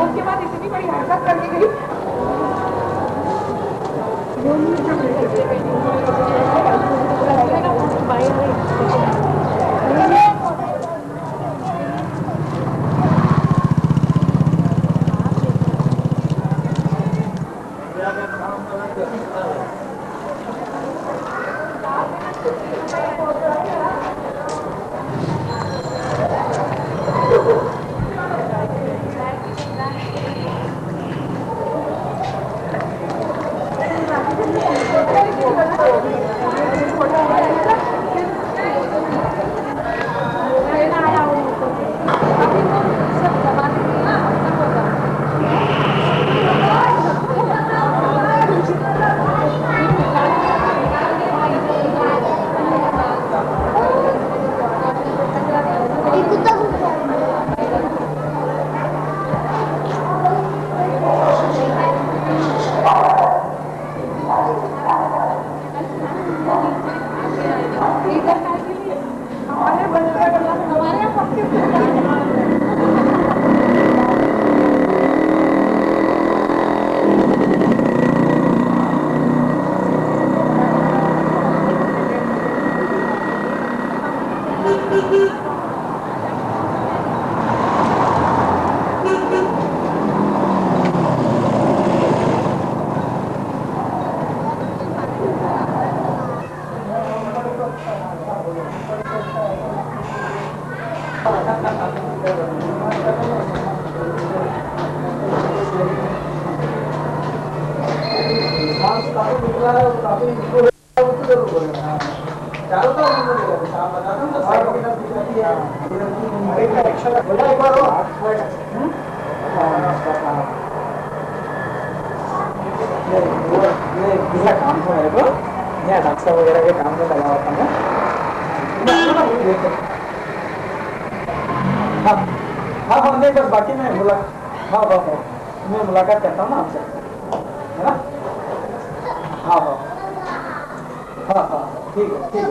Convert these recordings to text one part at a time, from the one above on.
उसके बाद इतनी बड़ी हरकत करके गई। नक्शा वगैरह के काम में लगा होता है। हाँ हाँ हाँ, नहीं बस बाकी मैं मैं मुलाकात करता हूँ ना आपसे, है ना? हाँ हाँ हाँ हाँ, ठीक है ठीक है।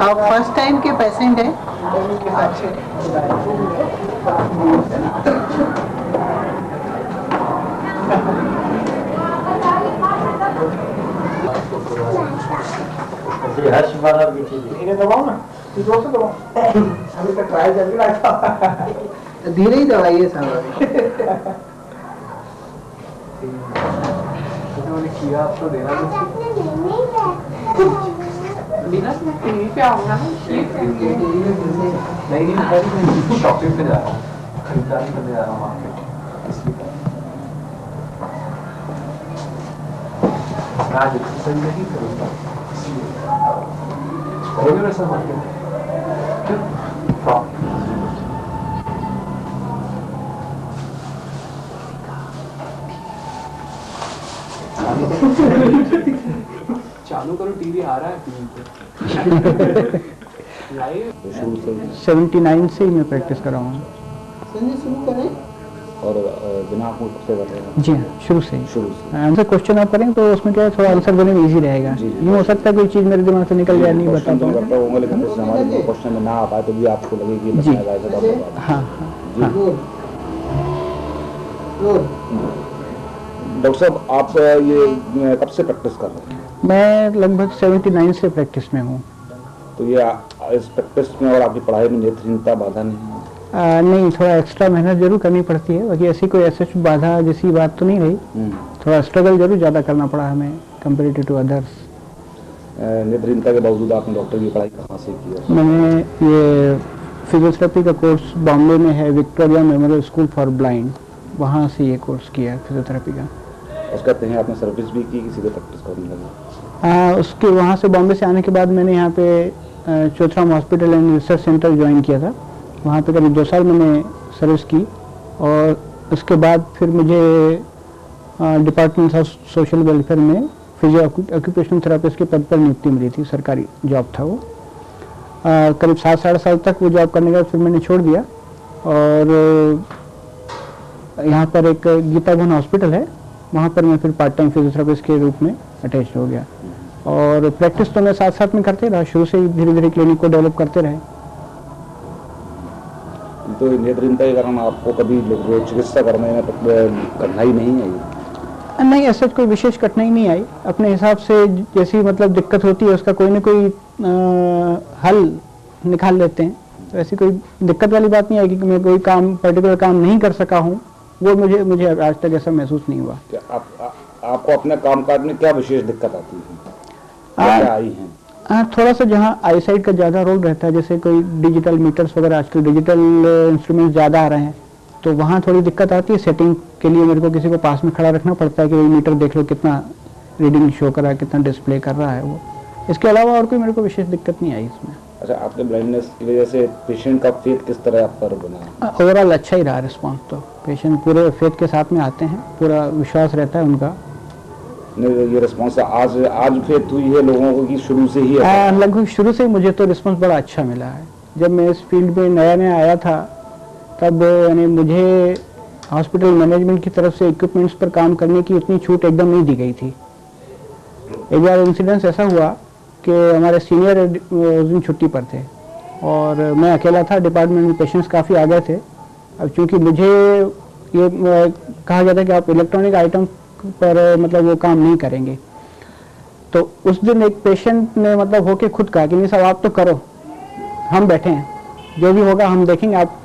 आप फर्स्ट टाइम के पेशेंट हैं? हर्ष वाला भी धीरे दबाओ ना, जोर से दबाओ। अभी तक ट्रायल चल रहा था। धीरे ही दबाइए साहब। उन्होंने किया आपको देना बिना टीवी पे आऊंगा ना, नहीं शॉपिंग पे जा रहा हूँ, खरीदारी करने जा रहा हूँ मार्केट, इसलिए आज एक्सरसाइज नहीं करूँगा, करोगे वैसा मार्केट? चालू करो, टीवी आ रहा है टीवी पे लाइव। 79 से ही मैं प्रैक्टिस कर रहा हूँ। शुरू करें और बिना आँखों से कर रहे हैं? जी हाँ, शुरू से ही। आंसर क्वेश्चन आप करेंगे तो उसमें क्या है, थोड़ा आंसर देने में इजी रहेगा। यूँ हो सकता है कोई चीज़ मेरे दिमाग से निकल जाए, नहीं बता पाऊंगा, लेकिन हमारे क्वेश्चन में ना आ पाए तो भी आपको लगेगी जी। हाँ हाँ। डॉक्टर साहब, आप ये कब से प्रैक्टिस कर रहे हैं? मैं लगभग 79 से प्रैक्टिस में हूँ। तो ये इस प्रैक्टिस में और आपकी पढ़ाई में नेत्रहीनता बाधा नहीं है? नहीं, थोड़ा एक्स्ट्रा मेहनत जरूर करनी पड़ती है, बाकी ऐसी कोई ऐसी बाधा जैसी बात तो नहीं रही। थोड़ा स्ट्रगल जरूर ज़्यादा करना पड़ा हमें कंपेरेटिव टू अदर्स। नेत्रहीनता के बावजूद आपने डॉक्टर की पढ़ाई कहाँ से की है? मैंने ये फिजियोथेरेपी का कोर्स बॉम्बे में है, Victoria memorial school for blind, वहाँ से ये कोर्स किया है फिजियोथेरेपी का। उस कहते हैं आपने सर्विस भी की, किसी को प्रैक्टिस करने लगे? उसके वहाँ से बॉम्बे से आने के बाद मैंने यहाँ पे Choithram hospital and research centre join किया था। वहाँ पे करीब 2 साल मैंने सर्विस की, और उसके बाद फिर मुझे डिपार्टमेंट ऑफ सोशल वेलफेयर में फिजियो ऑक्यूपेशनल थेरेपिस्ट के पद पर नियुक्ति मिली थी, सरकारी जॉब था वो। करीब 7 साढ़े साल तक वो जॉब करने के बाद फिर मैंने छोड़ दिया, और यहाँ पर एक गीता भवन हॉस्पिटल है, वहाँ पर मैं फिर पार्ट टाइम फिजियोथेरेपिस्ट के रूप में अटैच हो गया। और प्रैक्टिस तो मैं साथ साथ में करते रहा, शुरू से ही धीरे धीरे क्लिनिक को डेवलप करते रहे। तो नेत्रहीनता के कारण आपको कभी चिकित्सा करने में कठिनाई नहीं आई? नहीं, ऐसा कोई विशेष कठिनाई नहीं आई। अपने हिसाब से जैसी मतलब दिक्कत होती है उसका कोई ना कोई हल निकाल लेते हैं। तो ऐसी कोई दिक्कत वाली बात नहीं आएगी कि मैं कोई काम पर्टिकुलर काम नहीं कर सका हूँ, वो मुझे आज तक ऐसा महसूस नहीं हुआ। आपको अपने कामकाज में क्या विशेष दिक्कत आती है, क्या आई है? थोड़ा सा जहाँ आईसाइट का ज़्यादा रोल रहता है, जैसे कोई डिजिटल मीटर्स वगैरह, आजकल डिजिटल इंस्ट्रूमेंट्स ज़्यादा आ रहे हैं, तो वहाँ थोड़ी दिक्कत आती है। सेटिंग के लिए मेरे को किसी को पास में खड़ा रखना पड़ता है कि मीटर देख लो कितना रीडिंग शो कर रहा है, कितना डिस्प्ले कर रहा है वो। इसके अलावा और कोई मेरे को विशेष दिक्कत नहीं आई इसमें। अच्छा, आपके ब्लाइंडनेस की वजह से पेशेंट का फेथ किस तरह आप पर बना? ओवरऑल अच्छा ही रहा रिस्पॉन्स। तो पेशेंट पूरे फेथ के साथ में आते हैं, पूरा विश्वास रहता है उनका। ये रिस्पॉन्स आज फेथ हुई है लोगों को कि शुरू से ही? लगभग शुरू से ही मुझे तो रिस्पॉन्स बड़ा अच्छा मिला है। जब मैं इस फील्ड में नया आया था तब यानी मुझे हॉस्पिटल मैनेजमेंट की तरफ से इक्विपमेंट्स पर काम करने की उतनी छूट एकदम नहीं दी गई थी। एक बार इंसिडेंस ऐसा हुआ कि हमारे सीनियर उस दिन छुट्टी पर थे और मैं अकेला था, डिपार्टमेंट में पेशेंट्स काफ़ी आ गए थे। अब चूंकि मुझे ये कहा गया था कि आप इलेक्ट्रॉनिक आइटम पर मतलब वो काम नहीं करेंगे, तो उस दिन एक पेशेंट ने मतलब होके खुद कहा कि नहीं साहब आप तो करो, हम बैठे हैं, जो भी होगा हम देखेंगे, आप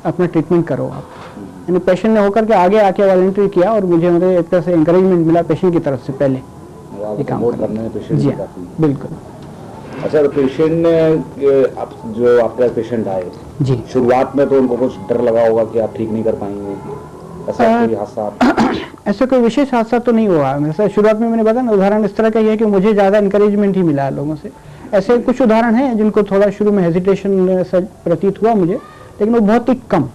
अपना ट्रीटमेंट करो आप। यानी पेशेंट ने होकर के आगे आके वॉलंटियर किया और मुझे मतलब एक तरह से इंकरेजमेंट मिला पेशेंट की तरफ से पहले ये काम करने में। पेशेंट जी बिल्कुल। अच्छा, तो पेशेंट ने जो आपके पेशेंट आए जी, शुरुआत में तो उनको कुछ डर लगा होगा कि आप ठीक नहीं कर पाएंगे, ऐसा कोई हादसा? ऐसा कोई विशेष हादसा तो नहीं हुआ। जैसे शुरुआत में मैंने बताया ना, उदाहरण इस तरह का ये है कि मुझे ज़्यादा इंकरेजमेंट ही मिला लोगों से। ऐसे कुछ उदाहरण हैं जिनको थोड़ा शुरू में हेजिटेशन प्रतीत हुआ मुझे, लेकिन वो बहुत ही कम,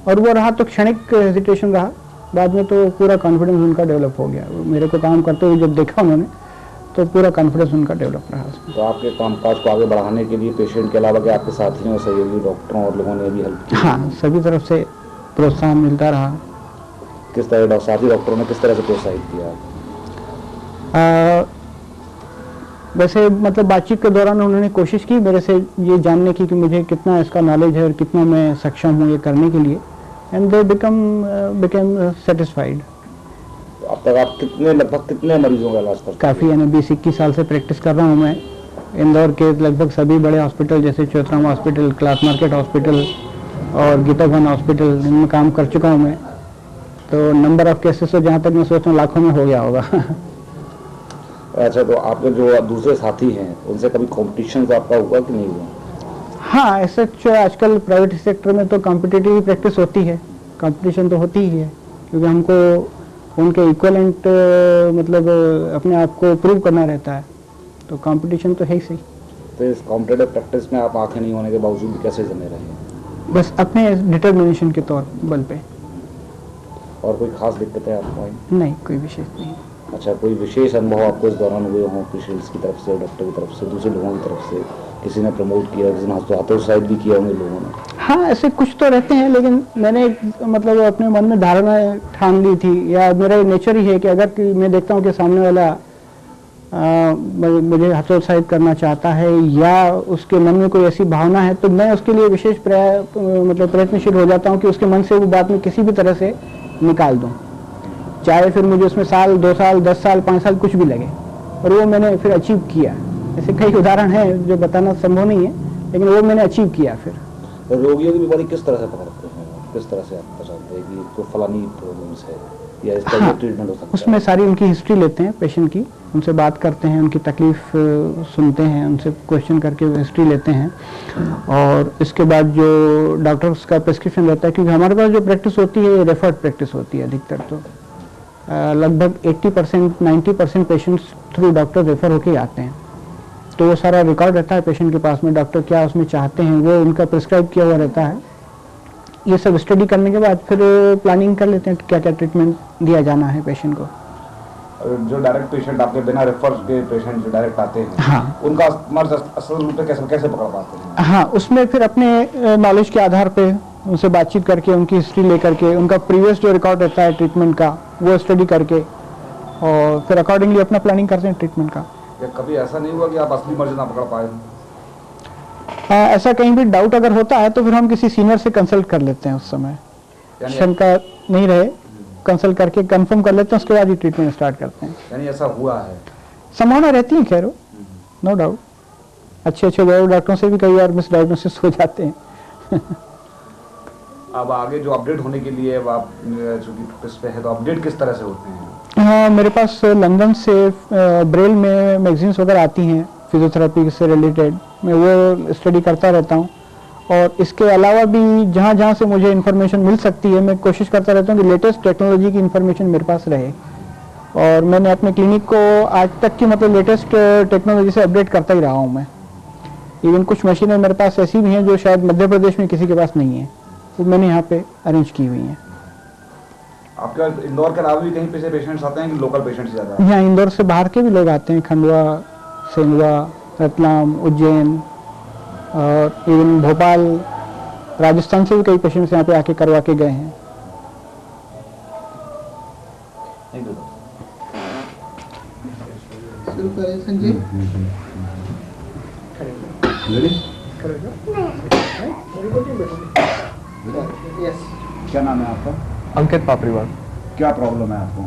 और वो रहा तो क्षणिक हेजिटेशन रहा, बाद में तो पूरा कॉन्फिडेंस उनका डेवलप हो गया। मेरे को काम करते हुए जब देखा उन्होंने तो पूरा कॉन्फिडेंस उनका डेवलप रहा उसमें। तो आपके कामकाज को आगे बढ़ाने के लिए पेशेंट के अलावा क्या आपके साथियों, सहयोगी डॉक्टरों और लोगों ने भी हेल्प की? हाँ, सभी तरफ से प्रोत्साहन मिलता रहा। किस तरह साथी डॉक्टरों ने किस तरह से प्रोत्साहित किया? वैसे मतलब बातचीत के दौरान उन्होंने कोशिश की मेरे से ये जानने की कि मुझे कितना इसका नॉलेज है और कितना मैं सक्षम हूँ ये करने के लिए, एंड दे बिकेम सेटिस्फाइड। अब तक आप लगभग कितने मरीजों का इलाज करते हैं? काफ़ी, यानी 20-21 साल से प्रैक्टिस कर रहा हूँ मैं। इंदौर के लगभग सभी बड़े हॉस्पिटल जैसे Choithram hospital, class market hospital और गीता भवन हॉस्पिटल, इनमें काम कर चुका हूँ मैं। तो नंबर ऑफ केसेस तो जहाँ तक मैं सोचता हूँ लाखों में हो गया होगा। अच्छा, तो आपके जो दूसरे साथी हैं उनसे कभी कंपटीशन तो आपका हुआ कि नहीं हुआ? हाँ, ऐसे आजकल प्राइवेट सेक्टर में तो कॉम्पिटिटिव प्रैक्टिस होती है, कंपटीशन तो होती ही है, क्योंकि हमको उनके इक्वलेंट मतलब अपने आप को प्रूव करना रहता है, तो कंपटीशन तो है ही सही। तो इस कॉम्पिटिटिव प्रैक्टिस में आप आंखें नहीं होने के बावजूद कैसे जमे रहे? बस अपने डिटर्मिनेशन के तौर बल पे। और कोई खास दिक्कत है आपको? नहीं, कोई विशेष नहीं। अच्छा, कोई विशेष अनुभव आपको इस दौरान हुए हों पेशेंट्स की तरफ से, डॉक्टर की तरफ से, दूसरे लोगों की तरफ से? किसी ने प्रमोट किया, किसी ने हतोत्साहित भी किया होंगे लोगों ने? हाँ, ऐसे कुछ तो रहते हैं, लेकिन मैंने मतलब अपने मन में धारणा ठान ली थी, या मेरा नेचर ही है कि अगर कि मैं देखता हूँ कि सामने वाला मुझे हतोत्साहित करना चाहता है या उसके मन में कोई ऐसी भावना है, तो मैं उसके लिए विशेष मतलब प्रयत्नशील हो जाता हूँ कि उसके मन से वो बात में किसी भी तरह से निकाल दूँ, चाहे फिर मुझे उसमें साल, 2 साल, 10 साल, 5 साल कुछ भी लगे। और वो मैंने फिर अचीव किया। ऐसे कई उदाहरण हैं जो बताना संभव नहीं है, लेकिन वो मैंने अचीव किया। फिर रोगियों की बीमारी किस तरह से पकड़ते हैं, किस तरह से आप पहचानते हैं कि तो फलानी प्रॉब्लम्स है या इस तरह का ट्रीटमेंट हो सकता है? उसमें सारी उनकी हिस्ट्री लेते हैं पेशेंट की, उनसे बात करते हैं, उनकी तकलीफ सुनते हैं, उनसे क्वेश्चन करके हिस्ट्री लेते हैं, और इसके बाद जो डॉक्टर्स का प्रिस्क्रिप्शन रहता है, क्योंकि हमारे पास जो प्रैक्टिस होती है रेफर्ड प्रैक्टिस होती है अधिकतर, तो लगभग 80% 90% पेशेंट्स थ्रू डॉक्टर रेफर होके आते हैं। तो वो सारा रिकॉर्ड रहता है पेशेंट के पास में, डॉक्टर क्या उसमें चाहते हैं वो उनका प्रिस्क्राइब किया हुआ रहता है। ये सब स्टडी करने के बाद फिर प्लानिंग कर लेते हैं क्या क्या ट्रीटमेंट दिया जाना है पेशेंट को। जो डायरेक्ट पेशेंट आपके बिना रेफर के पेशेंट जो डायरेक्ट आते हैं, हाँ, उनका मर्ज असल रूप में कैसे पकड़ पाते हैं? हाँ, उसमें फिर अपने नॉलेज के आधार पे उनसे बातचीत करके, उनकी हिस्ट्री लेकर के, उनका प्रीवियस जो रिकॉर्ड रहता है ट्रीटमेंट का वो स्टडी करके और फिर अकॉर्डिंगली अपना प्लानिंग करते हैं ट्रीटमेंट का। या कभी ऐसा नहीं हुआ कि आप असली मर्ज ना पकड़ पाए? ऐसा कहीं भी डाउट अगर होता है तो फिर हम किसी सीनियर से कंसल्ट कर लेते हैं, उस समय शंका नहीं रहे कंसल्ट करके कंफर्म कर लेते हैं, उसके बाद ही ट्रीटमेंट स्टार्ट करते हैं। यानी ऐसा हुआ है? संभावना रहती है खैर, नो डाउट। अच्छे बड़े डॉक्टरों से भी कई बार मिस डायग्नोसिस हो जाते हैं। अब आगे जो अपडेट होने के लिए अब आप चूंकि इस पे है तो अपडेट किस तरह से होते हैं? हाँ, मेरे पास लंदन से ब्रेल में मैगजीन्स वगैरह आती हैं फिजियोथेरेपी से रिलेटेड, मैं वो स्टडी करता रहता हूँ। और इसके अलावा भी जहाँ जहाँ से मुझे इन्फॉर्मेशन मिल सकती है मैं कोशिश करता रहता हूँ कि लेटेस्ट टेक्नोलॉजी की इन्फॉर्मेशन मेरे पास रहे। और मैंने अपने क्लिनिक को आज तक की मतलब लेटेस्ट टेक्नोलॉजी से अपडेट करता ही रहा हूँ मैं। इवन कुछ मशीनें मेरे पास ऐसी भी हैं जो शायद मध्य प्रदेश में किसी के पास नहीं है, वो मैंने यहाँ पे अरेंज की हुई हैं। आपके इंदौर के अलावा भी कहीं पे से पेशेंट्स आते हैं कि लोकल पेशेंट्स ज़्यादा? यहाँ इंदौर से बाहर के भी लोग आते हैं, खंडवा, सेंधवा, रतलाम, उज्जैन और इवन भोपाल, राजस्थान से भी कई पेशेंट्स यहाँ पे आके करवा के गए हैं। शुरू करें संजीव। क्या नाम है आपका? अंकित पापरीवाल। क्या प्रॉब्लम है आपको?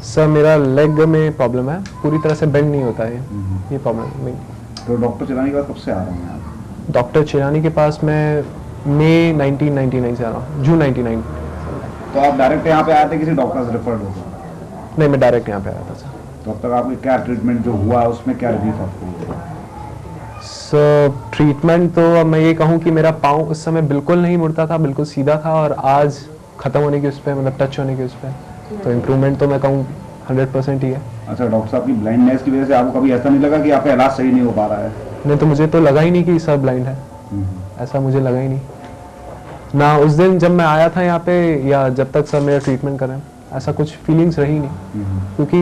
सर मेरा लेग में प्रॉब्लम है, पूरी तरह से बेंड नहीं होता है, ये प्रॉब्लम नहीं। तो डॉक्टर चिरानी के पास कब से आ रहे हैं आप? डॉक्टर चिरानी के पास मैं मई 1999 से आ रहा हूँ, जून 99। तो आप डायरेक्ट यहाँ पे आए थे किसी डॉक्टर से रेफर्ड होकर? नहीं, मैं डायरेक्ट यहाँ पे आया था सर। तो अब तक आपके क्या ट्रीटमेंट जो हुआ उसमें क्या रिलीफ आपको? सर ट्रीटमेंट तो अब मैं ये कहूँ कि मेरा पाँव उस समय बिल्कुल नहीं मुड़ता था, बिल्कुल सीधा था, और आज ख़त्म होने की उस पर, मतलब टच होने की उस पर, तो इम्प्रूवमेंट तो मैं कहूँ 100% ही है। अच्छा, डॉक्टर साहब की ब्लाइंडनेस की वजह से आपको कभी ऐसा नहीं लगा कि आपका इलाज सही नहीं हो पा रहा है? नहीं, तो मुझे तो लगा ही नहीं कि सर ब्लाइंड है, ऐसा मुझे लगा ही नहीं ना उस दिन जब मैं आया था यहाँ पे, या जब तक सर मेरा ट्रीटमेंट करें, ऐसा कुछ फीलिंग्स रही नहीं, क्योंकि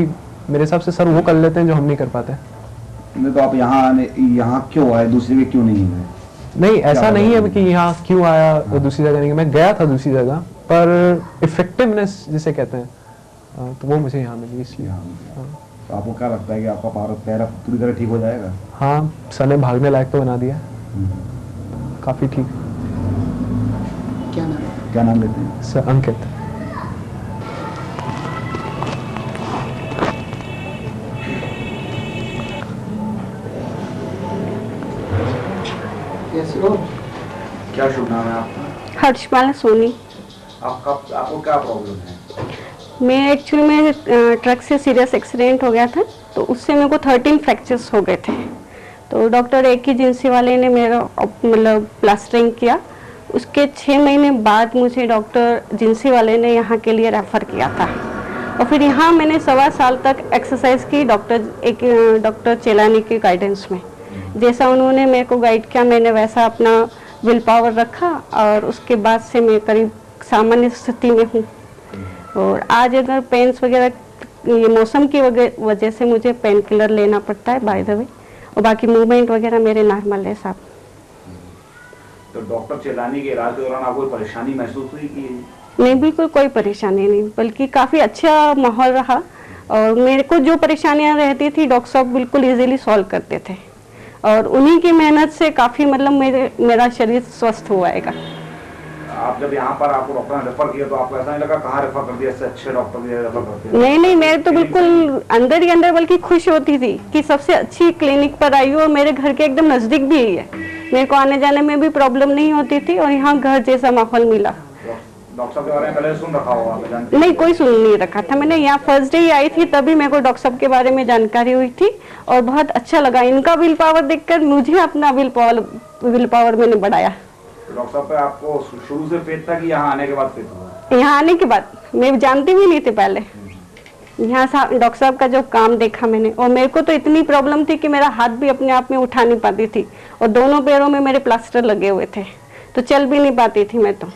मेरे हिसाब से सर वो कर लेते हैं जो हम नहीं कर पाते। नहीं तो आप यहाँ क्यों आए, दूसरी जगह क्यों नहीं गए? नहीं, ऐसा नहीं है कि यहाँ क्यों आया और दूसरी जगह नहीं, मैं गया था दूसरी जगह, पर इफेक्टिवनेस जिसे कहते हैं तो वो मुझे यहाँ मिली, इसलिए। तो आपको क्या लगता है कि आपका पैर पूरी तरह ठीक हो जाएगा? हाँ, सर ने भागने लायक तो बना दिया, काफी ठीक। क्या नाम लेते हैं? सर अंकित। क्या शुभ नाम है आपका? हर्षमाला सोनी। आपको क्या प्रॉब्लम है? मैं एक्चुअली में ट्रक से सीरियस एक्सीडेंट हो गया था, तो उससे मेरे को 13 फ्रैक्चर्स हो गए थे। तो डॉक्टर एक ही एजेंसी वाले ने मेरा मतलब प्लास्टरिंग किया। उसके 6 महीने बाद मुझे डॉक्टर एजेंसी वाले ने यहाँ के लिए रेफ़र किया था, और फिर यहाँ मैंने 1.25 साल तक एक्सरसाइज की डॉक्टर चेलानी के गाइडेंस में। जैसा उन्होंने मेरे को गाइड किया, मैंने वैसा अपना विल पावर रखा, और उसके बाद से मैं करीब सामान्य स्थिति में हूँ। और आज अगर पेन्स वगैरह ये मौसम की वजह से मुझे पेन किलर लेना पड़ता है बाय द वे, और बाकी मूवमेंट वगैरह मेरे नॉर्मल है साहब। तो डॉक्टर चेलानी के इलाज के दौरान आपको कोई परेशानी महसूस हुई कि? नहीं, बिल्कुल कोई परेशानी नहीं, बल्कि काफ़ी अच्छा माहौल रहा। और मेरे को जो परेशानियां रहती थी डॉक्टर साहब बिल्कुल इजीली सॉल्व करते थे, और उन्हीं की मेहनत से काफ़ी मतलब मेरा शरीर स्वस्थ हुआ है। आप जब यहाँ पर आपको डॉक्टर ने रेफर किया तो आपको ऐसा नहीं लगा कहाँ रेफर कर दिया, इससे अच्छे डॉक्टर भी रेफर करते हैं? नहीं, मैं तो बिल्कुल अंदर ही अंदर बल्कि खुश होती थी कि सबसे अच्छी क्लिनिक पर आई हूँ, और मेरे घर के एकदम नज़दीक भी है। मेरे को आने जाने में भी प्रॉब्लम नहीं होती थी, और यहाँ घर जैसा माहौल मिला। डॉक्टर साहब के बारे में पहले सुन रखा होगा आपने? नहीं, कोई सुन नहीं रखा था। मैंने यहाँ फर्स्ट डे ही आई थी, तभी मेरे को डॉक्टर साहब के बारे में जानकारी हुई थी, और बहुत अच्छा लगा। इनका विल पावर देखकर मुझे अपना विल पावर मैंने बढ़ाया। डॉक्टर साहब पे आपको शुरू से फेथ था कि यहाँ आने के बाद फेथ हुआ? यहाँ आने के बाद, मैं जानती भी नहीं थी पहले। यहाँ डॉक्टर साहब का जो काम देखा मैंने, और मेरे को तो इतनी प्रॉब्लम थी कि मेरा हाथ भी अपने आप में उठा नहीं पाती थी, और दोनों पैरों में मेरे प्लास्टर लगे हुए थे, तो चल भी नहीं पाती थी मैं। तो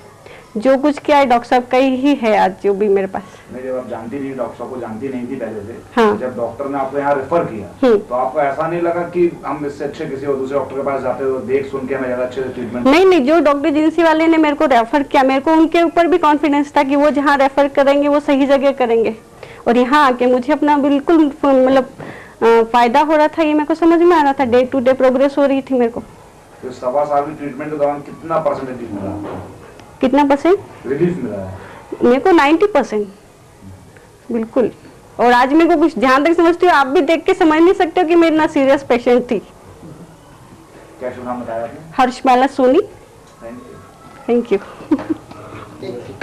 जो कुछ किया है डॉक्टर साहब का ही है आज जो भी मेरे पास। नहीं, जब आप जानती नहीं, डॉक्टर साहब को जानती नहीं थी पहले से, हाँ। जब डॉक्टर ने आपको यहाँ रेफर किया तो आपको ऐसा नहीं लगा कि हम इससे अच्छे किसी और दूसरे डॉक्टर के पास जाते हो, देख सुन के हमें ज्यादा अच्छे से ट्रीटमेंट? नहीं, जो डॉक्टर जिंसी वाले ने मेरे को रेफर किया, मेरे को उनके ऊपर भी कॉन्फिडेंस था कि वो जहाँ रेफर करेंगे वो सही जगह करेंगे, और यहाँ आके मुझे अपना बिल्कुल मतलब फायदा हो रहा था, ये मेरे को समझ में आ रहा था, डे टू डे प्रोग्रेस हो रही थी मेरे को। तो 1.25 साल की ट्रीटमेंट के दौरान कितना % रिलीफ मिला? कितना % रिलीफ मिला है? मेरे को 90% बिल्कुल। और आज मेरे को कुछ जहाँ तक समझती हूँ, आप भी देख के समझ नहीं सकते हो कि मेरी ना सीरियस पेशेंट थी। क्या शुभ नाम बताया आपने? Harshmala Soni. Thank you. Thank you.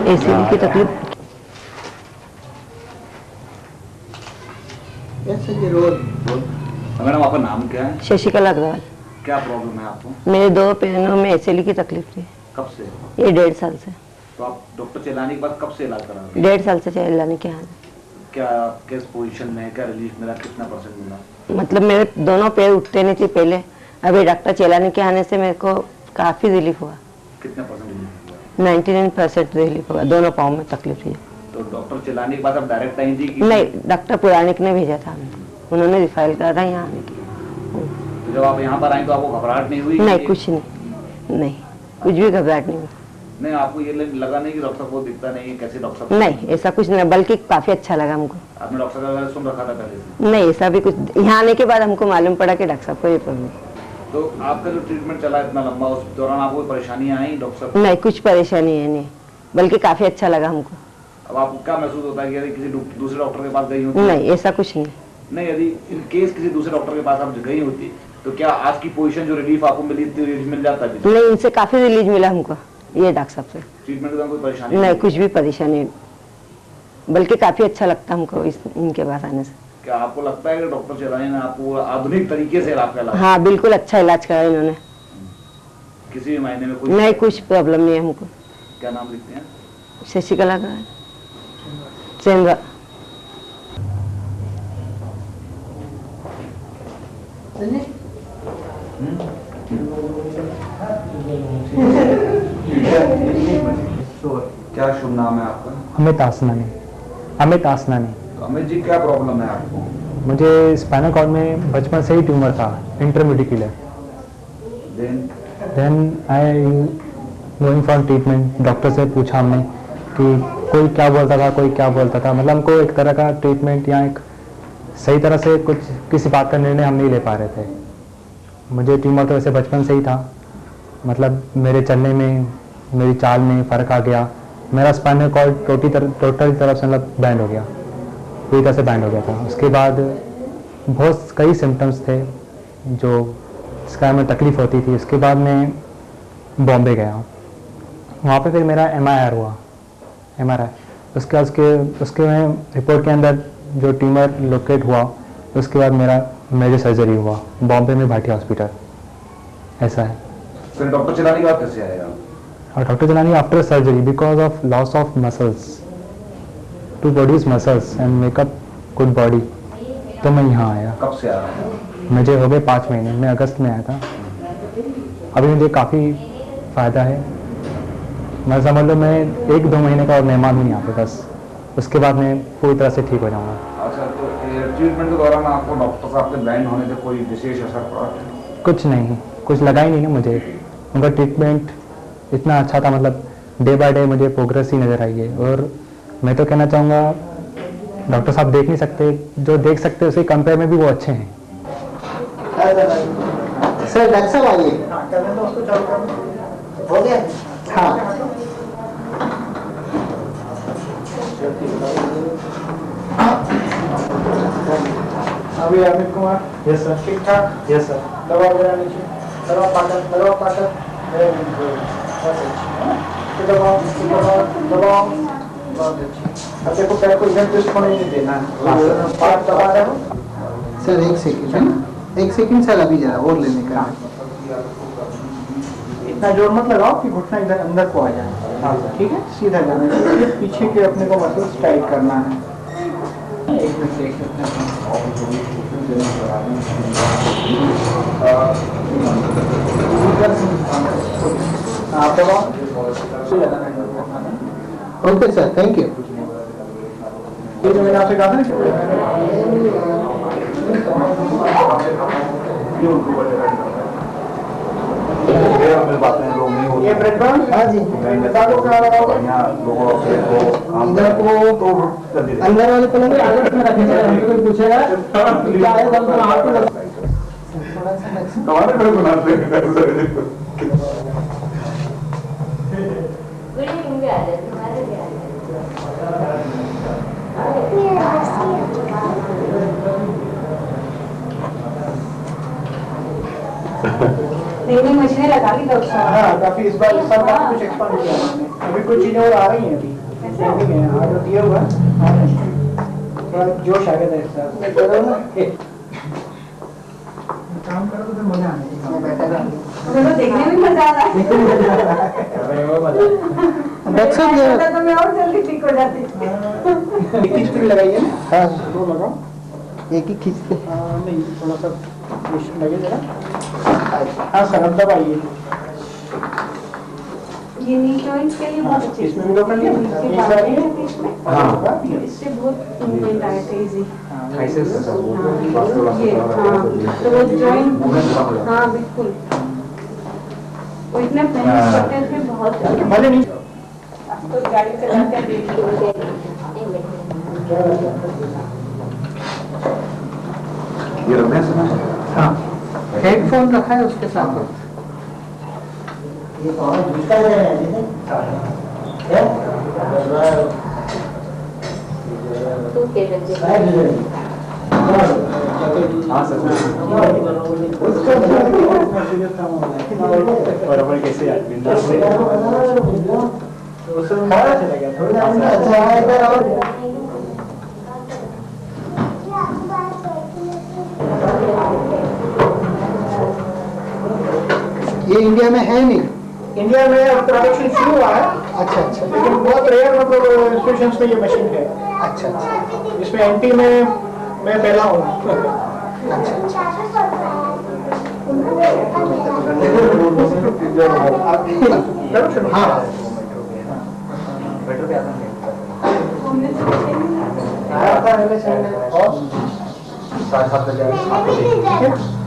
Acidity की तकलीफ। मैडम आपका नाम क्या है? शशिकला अग्रवाल। क्या प्रॉब्लम है आपको? मेरे 2 पैरों में एसीडी की तकलीफ थी। कब से? ये 1.5 साल से। तो आप डॉक्टर चलाने के बाद कब से इलाज करा रहे हैं? 1.5 साल से चलाने के हाथ। क्या किस पोजीशन में, क्या रिलीफ मिला, कितना % मिला? मतलब मेरे दोनों पैर उठते नहीं थे पहले, अभी डॉक्टर चलाने के आने से मेरे को काफी रिलीफ हुआ। कितना % रिलीफ हुआ? 99% रिलीफ हुआ। दोनों पाँव में तकलीफ थी। तो डॉक्टर चलाने के बाद आप डायरेक्ट आई थी कि? नहीं, डॉक्टर पुरानिक ने भेजा था हमें, उन्होंने रिफाइल करा था यहाँ आने की। तो जब आप यहाँ पर आई तो आपको घबराहट नहीं हुई? नहीं, कुछ नहीं, कुछ भी घबराहट नहीं हुई। नहीं, आपको ये लगा नहीं कि डॉक्टर को दिखता नहीं है, कैसे डॉक्टर साहब? नहीं, ऐसा कुछ नहीं, बल्कि काफी अच्छा लगा हमको। आपने डॉक्टर का सुन रखा था पहले से? नहीं, ऐसा भी कुछ, यहाँ आने के बाद हमको मालूम पड़ा कि डॉक्टर साहब को ये प्रॉब्लम। तो आपका जो ट्रीटमेंट चला इतना लंबा, उस दौरान आपको कोई परेशानियां आई डॉक्टर साहब? नहीं, कुछ परेशानी है नहीं, बल्कि काफी अच्छा लगा हमको। अब आपको क्या महसूस होता है कि यदि किसी दूसरे डॉक्टर के पास गई होती? नहीं, ऐसा कुछ नहीं। नहीं, यदि इन केस किसी दूसरे डॉक्टर के पास आप गई होती तो क्या आज की पोजीशन जो रिलीफ आपको मिली थी, रिलीफ मिल जाता है? नहीं, इनसे काफी रिलीज मिला हमको, ये डॉक्टर साहब से। ट्रीटमेंट के दौरान कोई परेशानी नहीं, कुछ भी परेशानी नहीं, बल्कि काफी अच्छा लगता हमको इनके पास आने से। क्या आपको लगता है कि डॉक्टर चलाने ने आपको आधुनिक तरीके से इलाज करा? हाँ, बिल्कुल अच्छा इलाज करा इन्होंने। किसी भी महीने में कोई? नहीं, कुछ प्रॉब्लम नहीं है हमको। क्या नाम लिखते हैं? शशिकला का चंद्रा। क्या शुभ नाम है आपका? अमित आसनानी। अमित आसनानी। तो अमित जी, क्या प्रॉब्लम है आपको? मुझे स्पाइनल कॉर्ड में बचपन से ही ट्यूमर था, इंटरमिडिकुलर। Then I going for treatment. Doctor से पूछा हमने कि कोई क्या बोलता था, कोई क्या बोलता था, मतलब हमको एक तरह का ट्रीटमेंट या एक सही तरह से कुछ किसी बात का निर्णय हम नहीं ले पा रहे थे। मुझे ट्यूमर तो वैसे बचपन से ही था, मतलब मेरे चलने में, मेरी चाल में फ़र्क आ गया। मेरा स्पाइनल कॉर्ड टोटल तरफ से मतलब बैंड हो गया, पूरी तरह से बैंड हो गया था। उसके बाद बहुत कई सिम्टम्स थे जो इसका में तकलीफ़ होती थी। उसके बाद मैं बॉम्बे गया, वहाँ पे फिर मेरा MRI हुआ, MRI। उसके में रिपोर्ट के अंदर जो ट्यूमर लोकेट हुआ, उसके बाद मेरा मेजर सर्जरी हुआ बॉम्बे में भाटिया हॉस्पिटल। ऐसा है। फिर डॉक्टर चलाने के बाद कैसे आए आप? और डॉक्टर चलानी after surgery because of loss of muscles to produce muscles and make up good body, तो मैं यहाँ आया। कब से आ रहा है? मुझे हो गए 5 महीने, मैं अगस्त में आया था। अभी मुझे काफ़ी फ़ायदा है। मैं समझ लो मैं 1-2 महीने का और मेहमान हूँ यहाँ पे बस, उसके बाद मैं पूरी तरह से ठीक हो जाऊँगा। अच्छा, तो ट्रीटमेंट के दौरान आपको डॉक्टर साहब के ब्लाइंड होने से कोई विशेष असर पड़ा? कुछ नहीं, कुछ लगा ही नहीं ना मुझे। उनका ट्रीटमेंट इतना अच्छा था, मतलब डे बाय डे मुझे प्रोग्रेस ही नज़र आई है। और मैं तो कहना चाहूँगा डॉक्टर साहब देख नहीं सकते, जो देख सकते उसके कंपेयर में भी वो अच्छे हैं। सर डॉक्टर साहब आइए। हो गया? हाँ। अभी अमित कुमार? Yes sir. ठीक ठाक? Yes sir. दवा वगैरह नीचे, दवा पाकर दबाओ, बहुत अच्छी। अब देखो पैर को इधर ट्विस्ट होने नहीं देना, पार्ट दबा रहे हो। सर 1 सेकंड है ना, 1 सेकंड सर, अभी जरा और लेने का। इतना जोर मत लगाओ कि घुटना इधर अंदर को आ जाए। ठीक है, सीधा जाना है, पीछे के अपने को मसल्स टाइट करना है। एक मिनट देख सकते हैं। Okay sir, thank you. ये जो मैंने आपसे कहा था ये ब्रेड बन, हाँ जी, दालों का इधर को अंदर वाले पलंग में आगे में रखे थे, हमसे कोई पूछेगा क्या है, हम तो हाथ में नई नई मशीनें लगा ली डॉक्टर साहब। हाँ, काफी इस बार काफी कुछ एक्सपांड किया हमने। अभी कुछ चीजें और आ रही हैं अभी, ट्रेंडिंग है, आर्डर दिया हुआ है, थोड़ा जोश आ गया था इस साल। काम करो तो मजा आने मुझे तो देखने में मजा आ रहा है। डॉक्टर साहब ये तो मैं और जल्दी ठीक हो जाती। एक ही स्प्रिंग लगाइए ना, हाँ, दो लगाओ। एक ही खींचते। नहीं, थोड़ा सा लगे जरा। हाँ सर, अब दबाइए। ये नी जॉइंट्स के लिए बहुत अच्छे हैं। इसमें भी दो कर लिया? इसके ये बाद सारी है? में इसमें हाँ, इससे बहुत मूवमेंट आया था इजी। हाँ, ये हाँ, तो वो जॉइंट हाँ बिल्कुल, वो इतना मेहनत करते थे बहुत। भले नहीं अब तो गाड़ी चलाते हैं। ये रखना है सर? हाँ, हेडफोन रखा है उसके साथ। हाँ सर। बराबर कैसे ये इंडिया में है नहीं। इंडिया में प्रोडक्शन शुरू हुआ है, अच्छा अच्छा लेकिन बहुत रेयर मतलब इंस्टीट्यूशंस में ये मशीन है। अच्छा अच्छा इसमें एमपी में मैं पहला हूँ। हाँ,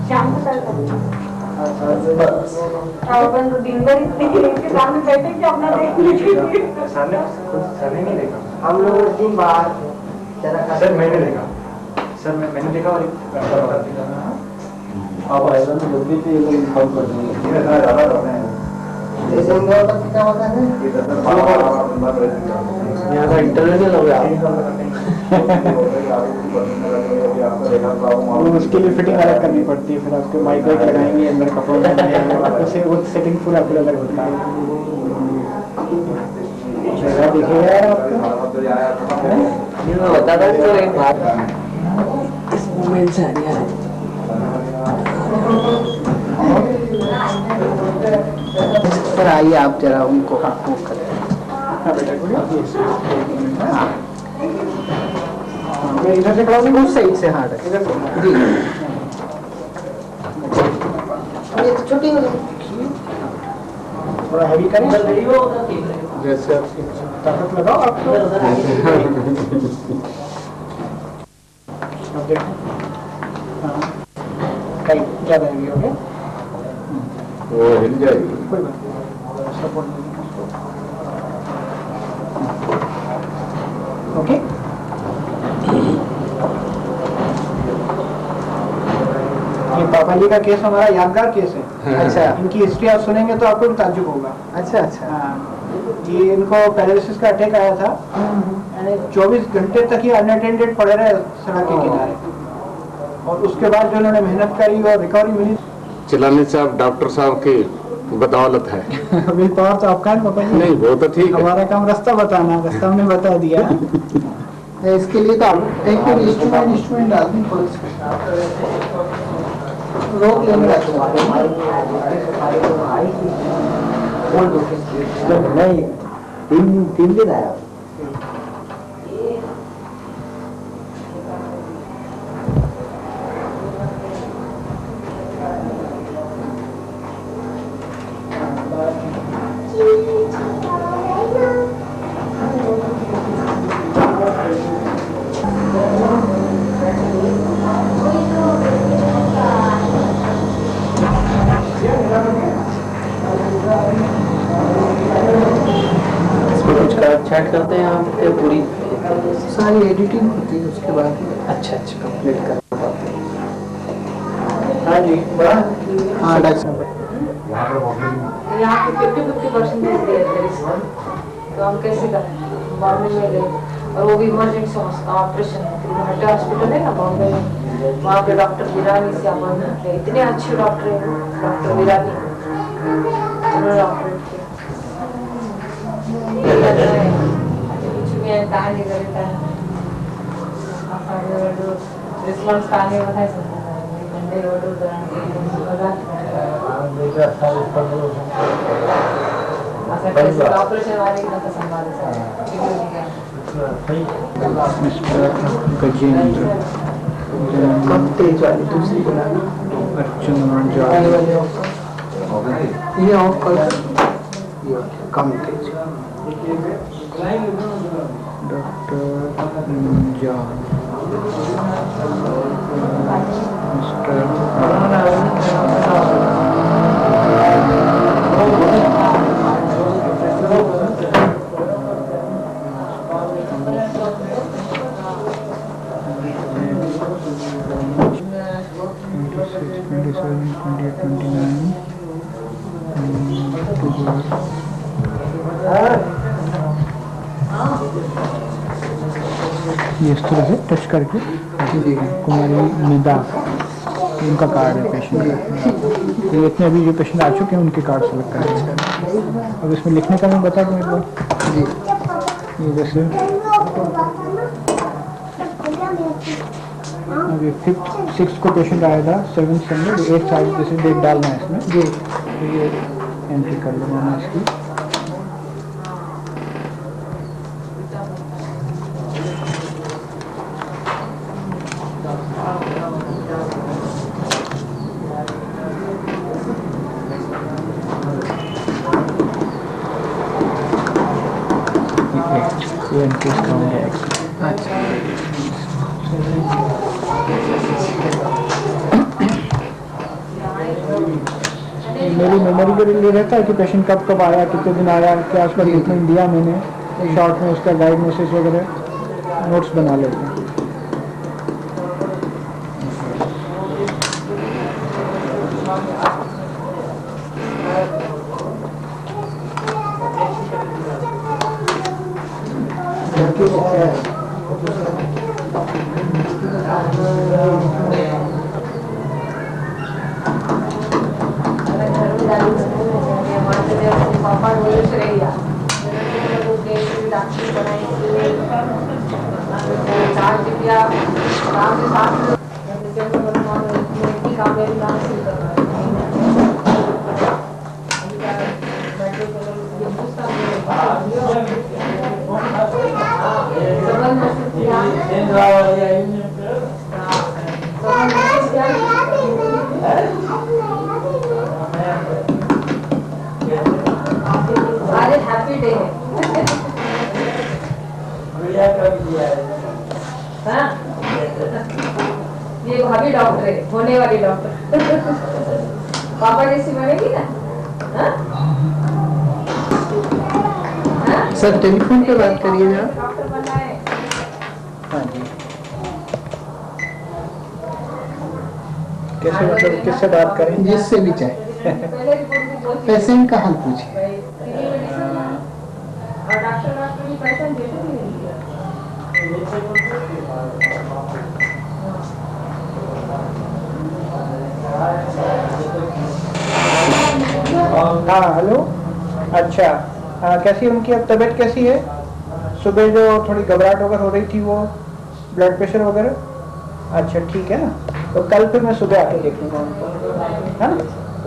शाम को कल अपन तो दिन भर इतने सामने बैठे कि अपना देख लीजिए। हम लोग उस दिन बाहर सर मैंने देखा, सर मैंने देखा और आप आयरन में जल्दी से ये लोग इन्फॉर्म कर देंगे। ये इतना ज़्यादा करते हैं। जैसे इंदौर का क्या होता है? यहाँ का इंटरनेशनल हो गया। उसके लिए फिटिंग अलग करनी पड़ती है, फिर आपको माइक वाइक लगाएंगे, अंदर कपड़ों से वो सेटिंग पूरा पूरा अलग होता है। जगह देखिएगा यार आपको, मैं बताता तो एक बात, इस मोमेंट से आ गया है। सर आइए आप जरा उनको मूव करें। मैं इधर से खड़ा हूँ, उस साइड से हाँ इधर से जी। ये तो छोटी हो थोड़ा हैवी करें, जैसे आपकी ताकत लगाओ आप तो। अब देखो, हाँ टाइट ज़्यादा हैवी हो गया, वो हिल जाएगी। कोई बात नहीं, सपोर्ट देंगे उसको। ओके, ये पापा जी का केस हमारा यादगार केस है। अच्छा इनकी हिस्ट्री आप सुनेंगे तो आपको भी ताज्जुब होगा। अच्छा अच्छा हाँ, ये इनको पैरालिसिस का अटैक आया था, यानी 24 घंटे तक ये अनअटेंडेड पड़े रहे सड़क के किनारे, और उसके बाद जो उन्होंने मेहनत करी और रिकवरी मिली। चिल्लाने से आप डॉक्टर साहब की बदौलत है। विल पावर तो आपका है पापा जी। नहीं वो तो ठीक है। हमारा काम रास्ता बताना, रास्ता हमने बता दिया। इसके लिए तो आप एक इंस्ट्रूमेंट डालते हैं रोक लेने नहीं तीन दिन आया। चैट करते हैं आप के पूरी सारी एडिटिंग होती है उसके बाद। अच्छा कंप्लीट कर पाते हैं। हाँ जी बड़ा। हाँ डॉक्टर साहब यहाँ पे 50-50% दिया है रिस्क, तो हम कैसे करें? बॉम्बे में गए और वो भी इमरजेंसी ऑपरेशन है, हड्डा हॉस्पिटल है ना बॉम्बे में, वहाँ पे डॉक्टर विरानी से अपन इतने अच्छे डॉक्टर है डॉक्टर विरानी, उन्होंने ऑपरेट किया। कुछ भी कहानी करता है रिस्पॉन्स कहानी बताए घंटे रोड ऑपरेशन वाले की तो संभाले गजेंद्र कम तेज वाली दूसरी को लाना। अर्जुन ये ऑफ कर कम तेज। डॉक्टर जॉन मिस्टर ये इस तरह से टच करके कुमारी निदा उनका कार्ड है पेशेंट का। ये इतने अभी जो पेशेंट आ चुके हैं उनके कार्ड सेलेक्ट कर रहे हैं। अब इसमें लिखने का मैं बता दूँ एक बार जी। ये जैसे अभी 5th 6th को पेशेंट आया था, 7th संडे 8th आज जैसे डेट डालना है इसमें जी। तो ये एंट्री कर लूँगा मैं इसकी। ये एंट्री इसका हो गया। अच्छा मेरी मेमोरी के लिए रहता है कि पेशेंट कब कब आया, कितने दिन आया, क्या उसका ट्रीटमेंट दिया मैंने, शॉर्ट में उसका डायग्नोसिस वगैरह नोट्स बना लेते हैं। पापा बोले श्रेया चार्ज किया काम के साथ काम मेरी काम से आज हैप्पी डे है। हाँ? ये भाभी डॉक्टर है, होने वाली डॉक्टर पापा जैसी बनेगी ना। हाँ? हाँ? सर टेलीफोन पे बात करिए जरा। डॉक्टर बनना है। हाँ जी कैसे मतलब किससे बात करें? जिससे भी चाहे पहले रिपोर्ट में बहुत पेशेंट का हाल पूछिए। और डॉक्टर भी पेशेंट देते नहीं है। हाँ हेलो। अच्छा हाँ कैसी है उनकी अब तबीयत कैसी है? सुबह जो थोड़ी घबराहट वगैरह हो रही थी वो ब्लड प्रेशर वगैरह? अच्छा ठीक है ना, तो कल फिर मैं सुबह आके देख लूँगा उनको, है ना?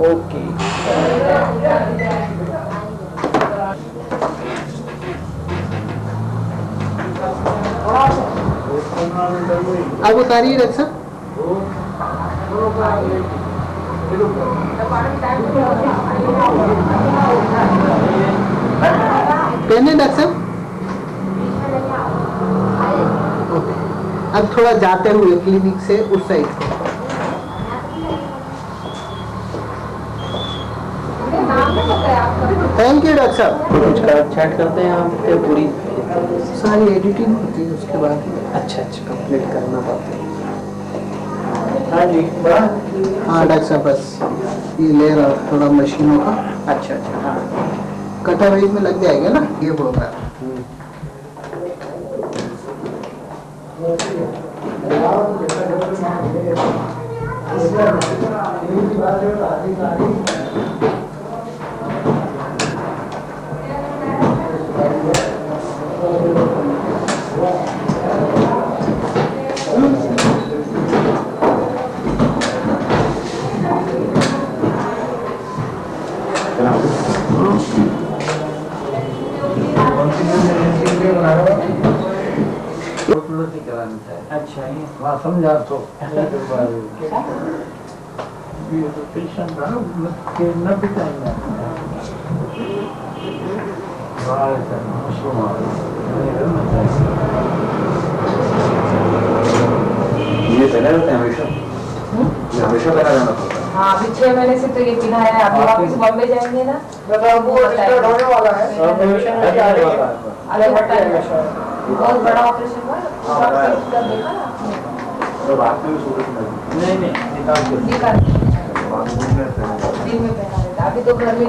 ओके। अब उतारिए डॉक्टर साहब। पहने डॉक्टर साहब। ओके, अब थोड़ा जाते हुए क्लिनिक से उस साइड को। थैंक यू डॉक्टर साहब। कुछ चैट करते हैं आप पे पूरी सारी एडिटिंग होती है उसके बाद। अच्छा कंप्लीट करना पड़ता है। हाँ जी बड़ा हाँ डॉक्टर साहब, बस ये ले रहा हूँ थोड़ा मशीनों का। अच्छा हाँ कटा वेज में लग जाएगा ना ये होगा। अच्छा ये हाँ समझा तो पेशेंट का न भी ये पहना रहता है हमेशा, ये हमेशा पहना जाना पड़ता है। हाँ अभी 6 महीने से तो ये पिना है। अभी वापस बॉम्बे जाएंगे ना वो स्टार्ट होने वाला है। अलग बहुत बड़ा ऑपरेशन हुआ देखा ना आपने? तो रात में भी सूरज में नहीं निकाल दिन में पहना रहता। अभी तो घर में